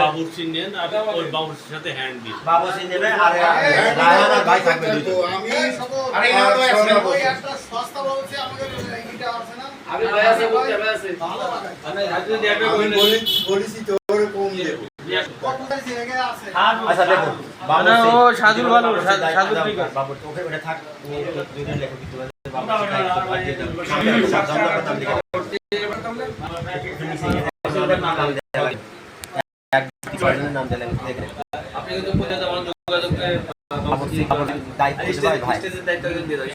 বাবুর্চি নেন আর ওই বাবুর্চির সাথে হ্যান্ড দিন। বাবুর্চি নেবে আর রায়হান আর ভাই থাকবে দুটো। আমি আরে না তো আছে ওই একটা সস্তা বলছে আমাদের এইটা আছে না আমি ভাই আছে বলতে ভাই আছে ভালো লাগে আমি রাজু দেবে বলিছি তোর কম দেব কত জায়গা আছে আচ্ছা দেখো মানে ও সাজুল ভালো সাজুল ঠিক আছে বাবুর ওকে ওটা থাক দুইজন লেখো কিন্তু বাবুর দায়িত্ব বাড়িয়ে দাও জমলা কথা লিখে নাম দিলেন আপনি কিন্তু পূজা দেওয়ার যোগাযোগ করে দায়িত্ব দিতে ভাই স্টেজের দায়িত্ব দিয়ে দাও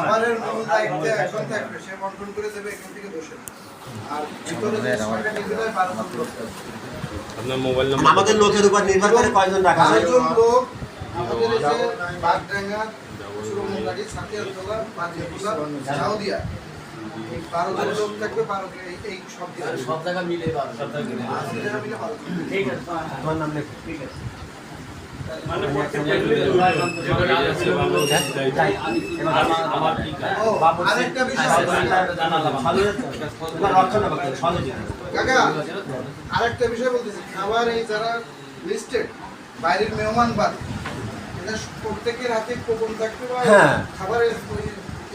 আমাদের মূল দায়িত্ব এখন থাকবে সে কন্ট্রোল করে দেবে এখান থেকে বসে আর ভিতরে যে সময়টা নিতে হয় 12 লোক আপনার মোবাইল নাম্বার আমাদের লোকের উপর নির্ভর করে কয়জন রাখা হয় 12 জন লোক আমাদের এই যে বাগডাঙ্গা সুরমুন্ডারি সাকিয়ালতলা বাজিয়াতুলা সাউদিয়া এই 12 জন লোক থাকবে 12 এই সব দিয়ে সব জায়গা মিলে সব জায়গা মিলে ঠিক আছে তোমার নাম লেখো ঠিক আছে মানে প্রত্যেকটা আমার কি কাজ? আরেকটা বিষয় কাকা আরেকটা বিষয় বলতেছি খাবার এই যারা লিস্টেড বাইরের মেহমান বাদ এটা প্রত্যেকের হাতে কোপন থাকতে পারে হ্যাঁ। খাবারের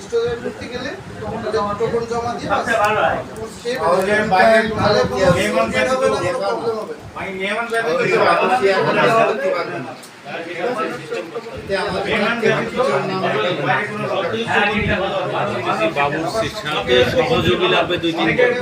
স্টোরে করতে গেলে টোকন জমা দিয়ে বাবুর্চির সাথে সহযোগী লাগবে 2-3 জন।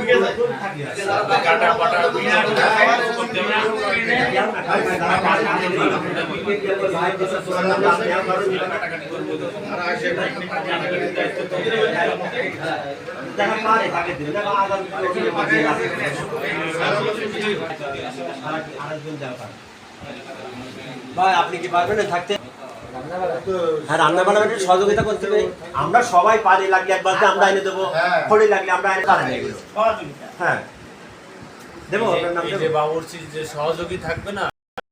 ভাই আপনি কি পারবেন থাকতে? হ্যাঁ রান্না বান্না একটু সহযোগিতা করতে হবে। আমরা সবাই পারি, লাগলে এক বালতি আমরা এনে দেবো, খড়ি লাগলে আমরা এনে পারি না এগুলো। হ্যাঁ দেবো আপনার নাম এই যে বাবুর্চির যে সহযোগী থাকবে না